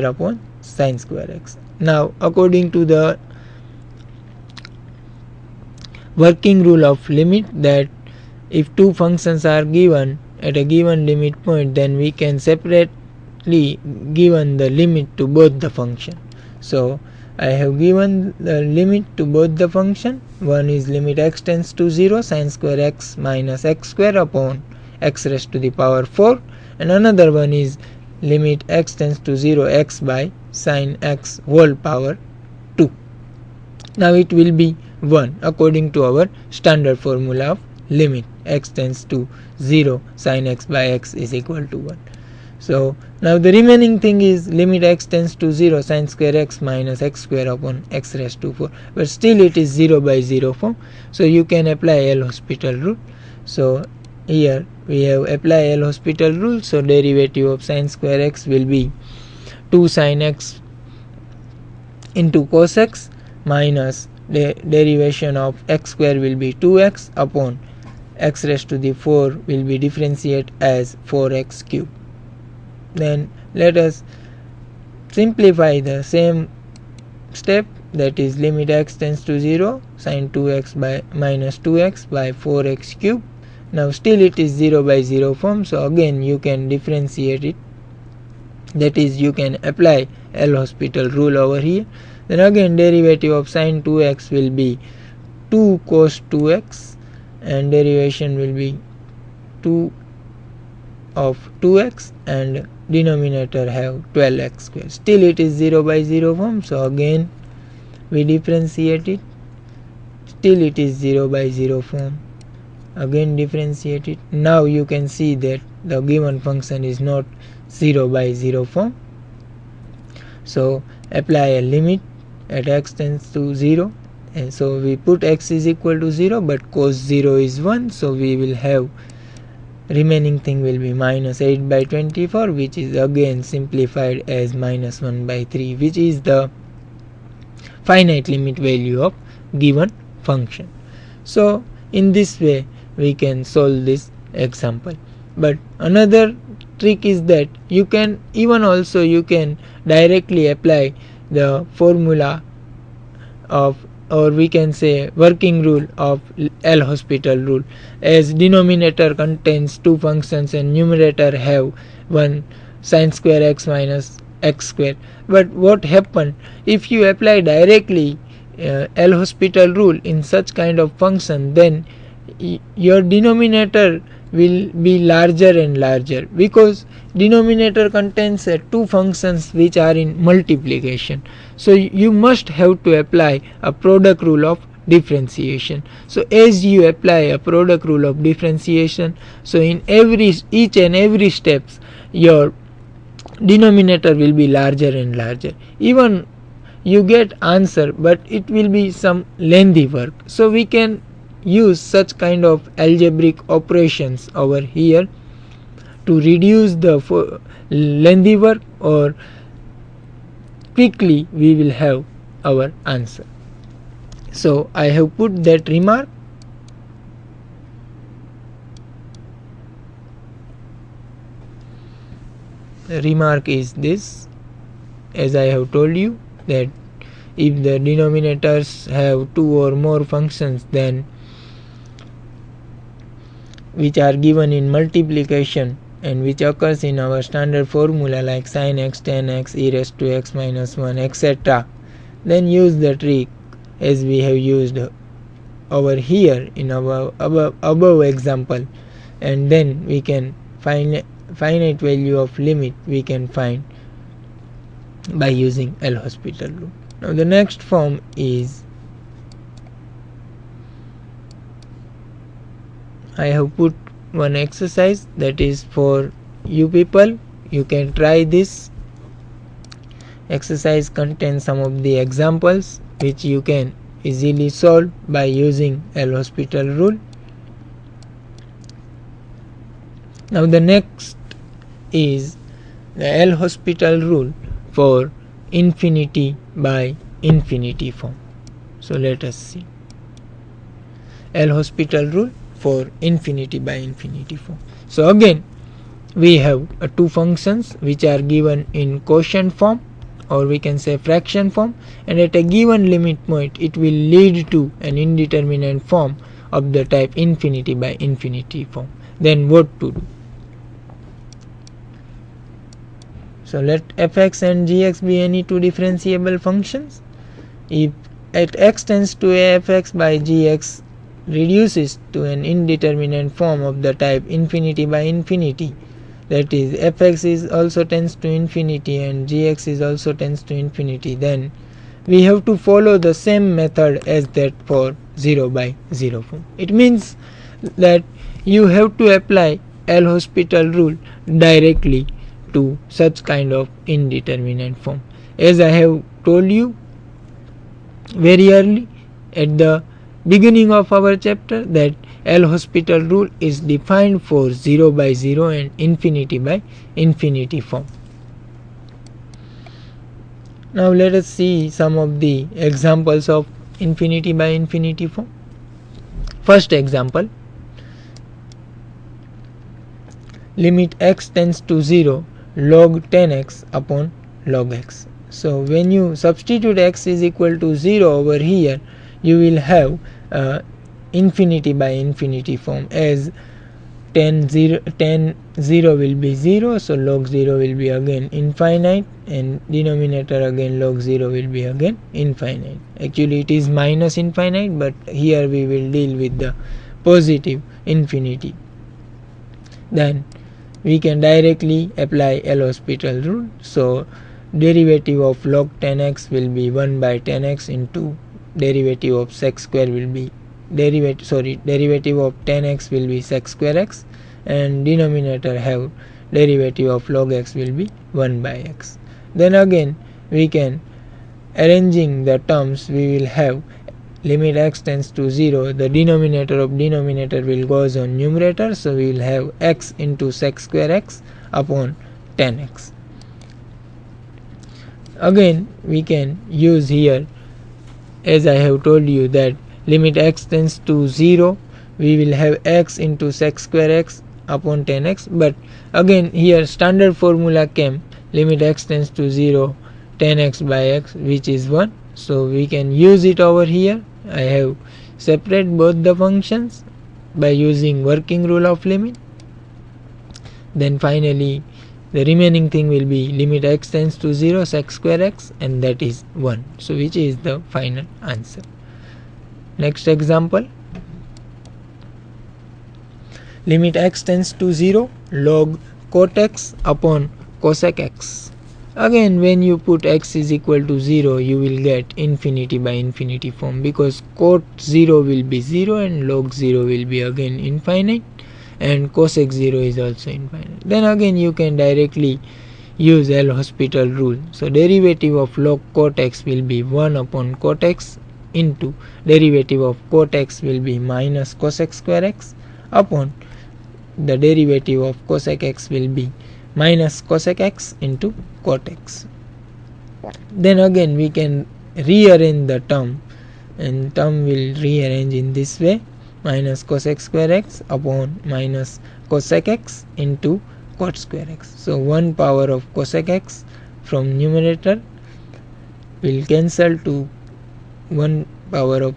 upon sine square x. Now according to the working rule of limit, that if two functions are given at a given limit point, then we can separately given the limit to both the function. So I have given the limit to both the function. One is limit x tends to 0 sine square x minus x square upon x raised to the power 4, and another one is limit x tends to 0 x by sine x whole power 2. Now it will be 1 according to our standard formula of limit x tends to 0 sine x by x is equal to 1. So now the remaining thing is limit x tends to 0 sine square x minus x square upon x raised to 4, but still it is 0 by 0 form, so you can apply L'Hospital rule. So here we have apply L'Hospital rule, so derivative of sine square x will be 2 sine x into cos x minus the derivation of x square will be 2x upon x raised to the 4 will be differentiate as 4x cube. Then let us simplify the same step, that is limit x tends to 0 sine 2x by minus 2x by 4x cube. Now still it is 0 by 0 form, so again you can differentiate it, that is you can apply L'Hospital rule over here. Then again derivative of sine 2x will be 2 cos 2x and derivation will be 2 of 2x and denominator have 12x square. Still it is 0 by 0 form, so again we differentiate it, still it is 0 by 0 form, again differentiate it. Now you can see that the given function is not 0 by 0 form, so apply a limit at x tends to 0, and so we put x is equal to 0 but cos 0 is 1, so we will have remaining thing will be minus 8 by 24, which is again simplified as minus 1 by 3, which is the finite limit value of given function. So in this way we can solve this example. But another trick is that you can directly apply the formula of, or we can say working rule of L'Hospital rule, as denominator contains two functions and numerator have one sine square x minus x square. But what happen if you apply directly L'Hospital rule in such kind of function, then your denominator will be larger and larger, because denominator contains two functions which are in multiplication, so you must have to apply a product rule of differentiation. So as you apply a product rule of differentiation, so in each and every steps your denominator will be larger and larger. Even you get answer, but it will be some lengthy work, so we can use such kind of algebraic operations over here to reduce the lengthy work, or quickly we will have our answer. So I have put that remark. The remark is this, as I have told you, that if the denominators have two or more functions then which are given in multiplication and which occurs in our standard formula like sin x, tan x, e raised to x minus 1, etc., then use the trick as we have used over here in our above example, and then we can find finite value of limit we can find by using L'Hospital rule. Now the next form is, I have put one exercise that is for you people. You can try this exercise, contains some of the examples which you can easily solve by using L'Hospital rule. Now the next is the L'Hospital rule for infinity by infinity form. So let us see L'Hospital rule for infinity by infinity form. So again we have two functions which are given in quotient form, or we can say fraction form, and at a given limit point it will lead to an indeterminate form of the type infinity by infinity form. Then what to do? So let fx and gx be any two differentiable functions. If at x tends to a, fx by gx reduces to an indeterminate form of the type infinity by infinity, that is fx is also tends to infinity and gx is also tends to infinity, then we have to follow the same method as that for 0 by 0 form. It means that you have to apply L'Hospital rule directly to such kind of indeterminate form. As I have told you very early at the beginning of our chapter, that L'Hospital rule is defined for 0 by 0 and infinity by infinity form. Now let us see some of the examples of infinity by infinity form. First example, limit x tends to 0 log 10x upon log x. So when you substitute x is equal to 0 over here, you will have infinity by infinity form, as 10 0 will be 0, so log 0 will be again infinite, and denominator again log 0 will be again infinite. Actually it is minus infinite, but here we will deal with the positive infinity. Then we can directly apply L'Hospital rule. So derivative of log 10x will be 1 by 10x into derivative of sec square will be derivative of 10x will be sec square x, and denominator have derivative of log x will be 1 by x. Then again we can, arranging the terms, we will have limit x tends to 0, the denominator of denominator will goes on numerator, so we will have x into sec square x upon 10x. Again we can use here, as I have told you, that limit x tends to 0, we will have x into sec square x upon 10x, but again here standard formula came, limit x tends to 0 10x by x, which is 1, so we can use it over here. I have separate both the functions by using working rule of limit. Then finally the remaining thing will be limit x tends to 0 sec square x, and that is 1, so which is the final answer. Next example, limit x tends to 0 log cot x upon cosec x. Again when you put x is equal to 0, you will get infinity by infinity form, because cot 0 will be 0 and log 0 will be again infinite, and cosec 0 is also infinite. Then again you can directly use L'Hospital rule. So derivative of log cot x will be 1 upon cot x into derivative of cot x will be minus cosec square x upon the derivative of cosec x will be minus cosec x into cot x. Then again we can rearrange the term, and term will rearrange in this way, minus cosec square x upon minus cosec x into cot square x. So 1 power of cosec x from numerator will cancel to 1 power of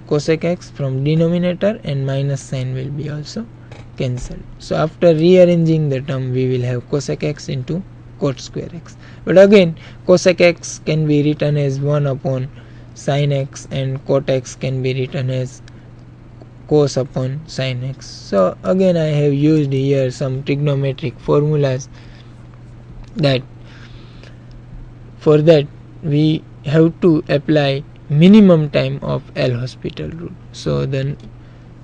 cosec x from denominator, and minus sign will be also cancelled. So after rearranging the term, we will have cosec x into cot square x. But again cosec x can be written as 1 upon sin x, and cot x can be written as cos upon sin x. So again I have used here some trigonometric formulas, that for that we have to apply minimum time of L'Hospital rule. So then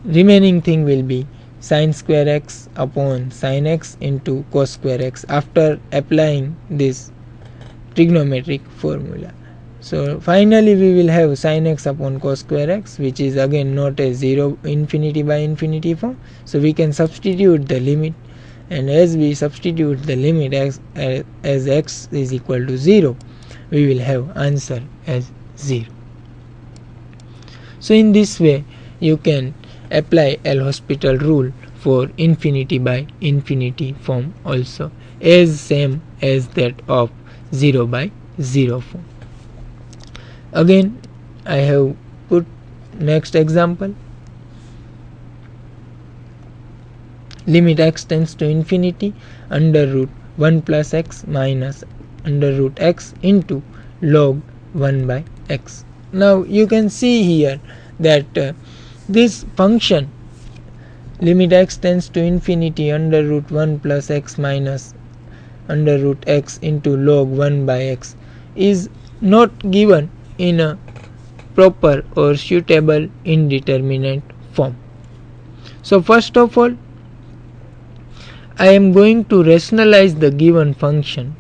remaining thing will be sin square x upon sin x into cos square x after applying this trigonometric formula. So finally we will have sin x upon cos square x, which is again not a 0 infinity by infinity form, so we can substitute the limit, and as we substitute the limit as x is equal to 0, we will have answer as 0. So in this way you can apply L'Hospital rule for infinity by infinity form also, as same as that of 0 by 0 form. Again I have put next example. Limit x tends to infinity under root 1 plus x minus under root x into log 1 by x. Now you can see here that this function limit x tends to infinity under root 1 plus x minus under root x into log 1 by x is not given in a proper or suitable indeterminate form. So first of all, I am going to rationalize the given function,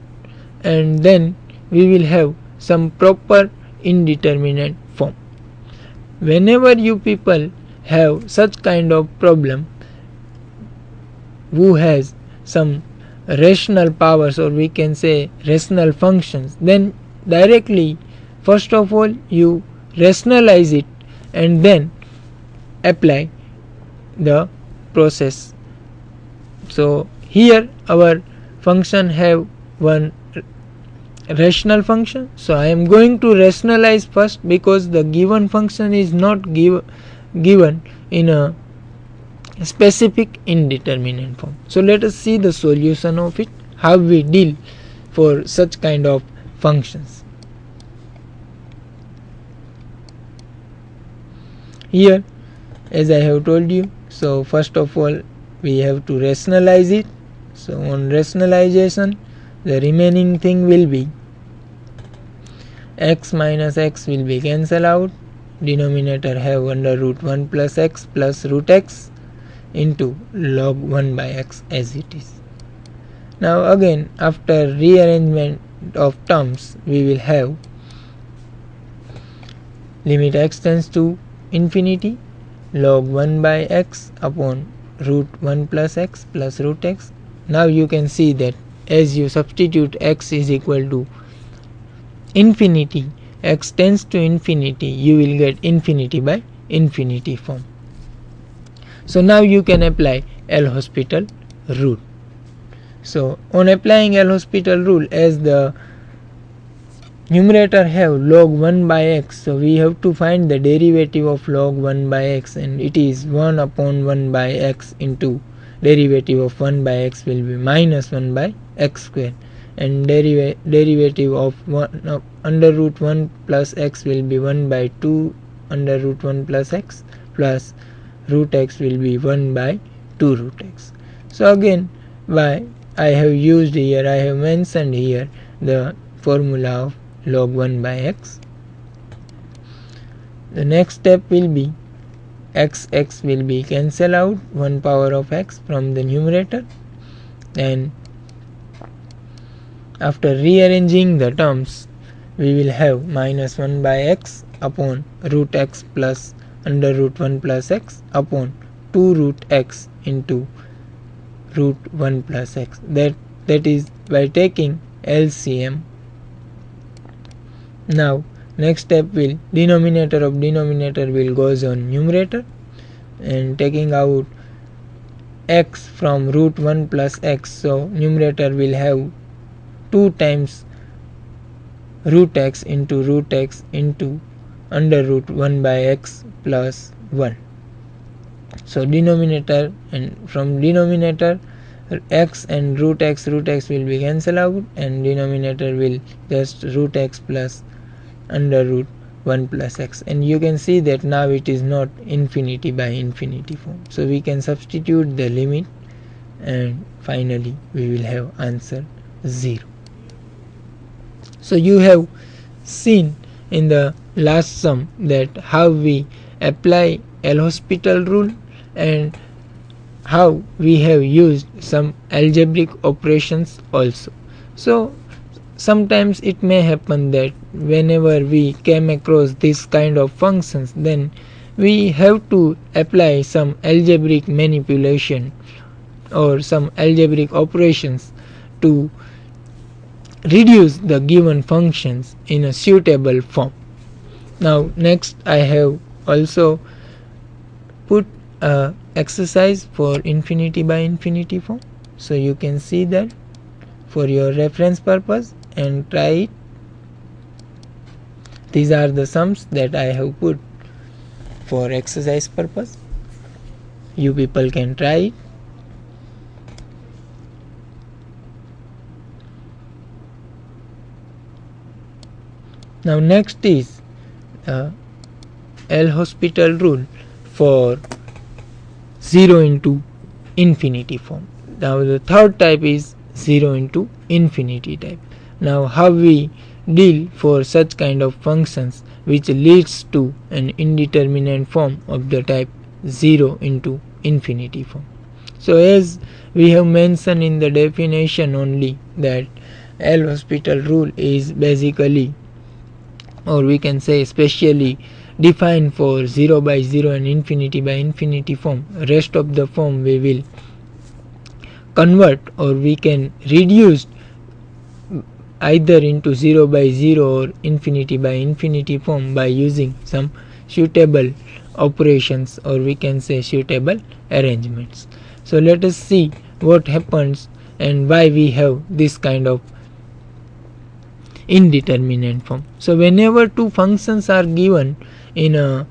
and then we will have some proper indeterminate form. Whenever you people have such kind of problem who has some rational powers, or we can say rational functions, then directly first of all you rationalize it and then apply the process. So here our function have one rational function, so I am going to rationalize first, because the given function is not given in a specific indeterminate form. So let us see the solution of it, how we deal for such kind of functions. Here, as I have told you, so first of all we have to rationalize it. So on rationalization, the remaining thing will be x minus x will be cancelled out, denominator have under root 1 plus x plus root x into log 1 by x as it is. Now again, after rearrangement of terms, we will have limit x tends to infinity log 1 by x upon root 1 plus x plus root x. Now you can see that as you substitute x is equal to infinity, x tends to infinity, you will get infinity by infinity form. So now you can apply L'Hospital rule. So on applying L'Hospital rule, as the numerator have log 1 by x, so we have to find the derivative of log 1 by x, and it is 1 upon 1 by x into derivative of 1 by x will be minus 1 by x square, and derivative of under root 1 plus x will be 1 by 2 under root 1 plus x plus root x will be 1 by 2 root x. So again, why I have used here, I have mentioned here the formula of log 1 by x. The next step will be x will be cancelled out, 1 power of x from the numerator, and after rearranging the terms we will have minus 1 by x upon root x plus under root 1 plus x upon 2 root x into root 1 plus x. That is by taking LCM. Now next step will denominator of denominator will goes on numerator, and taking out x from root 1 plus x, so numerator will have 2 times root x into under root 1 by x plus 1. So denominator, and from denominator x and root x will be cancelled out, and denominator will just root x plus under root 1 plus x, and you can see that now it is not infinity by infinity form. So we can substitute the limit, and finally we will have answer 0. So you have seen in the last sum that how we apply L'Hospital rule and how we have used some algebraic operations also. So sometimes it may happen that whenever we came across this kind of functions, then we have to apply some algebraic manipulation or some algebraic operations to reduce the given functions in a suitable form. Now next I have also put exercise for infinity by infinity form. So you can see that for your reference purpose and try it. These are the sums that I have put for exercise purpose. You people can try it. Now next is L-Hospital rule for 0 into infinity form. Now the third type is 0 into infinity type. Now how we deal for such kind of functions which leads to an indeterminate form of the type 0 into infinity form. So as we have mentioned in the definition only, that L-Hospital rule is basically, or we can say specially defined for 0 by 0 and infinity by infinity form. Rest of the form we will convert, or we can reduce either into 0 by 0 or infinity by infinity form by using some suitable operations, or we can say suitable arrangements. So let us see what happens and why we have this kind of indeterminate form. So whenever two functions are given in a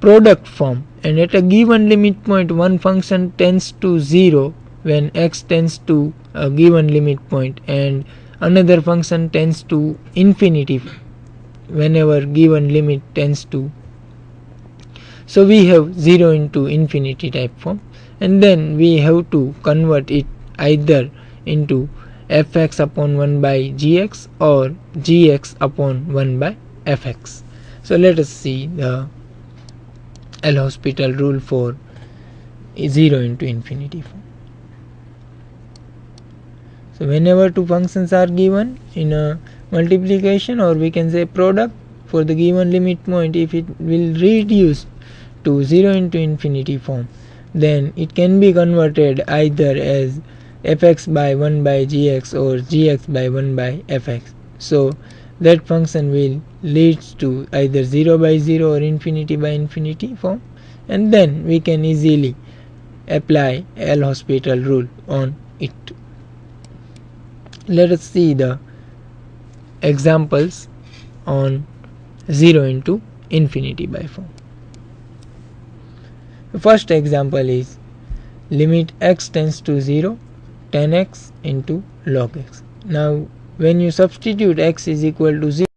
product form, and at a given limit point one function tends to 0 when x tends to a given limit point, and another function tends to infinity whenever given limit tends to. So we have 0 into infinity type form, and then we have to convert it either into fx upon 1 by gx or gx upon 1 by fx. So let us see the L-Hospital rule for 0 into infinity form. So whenever two functions are given in a multiplication, or we can say product, for the given limit point, if it will reduce to 0 into infinity form, then it can be converted either as fx by 1 by gx or gx by 1 by fx. So that function will leads to either 0 by 0 or infinity by infinity form, and then we can easily apply L-Hospital rule on it. Let us see the examples on 0 into infinity by form. The first example is limit x tends to 0, 10x into log x. Now when you substitute x is equal to 0,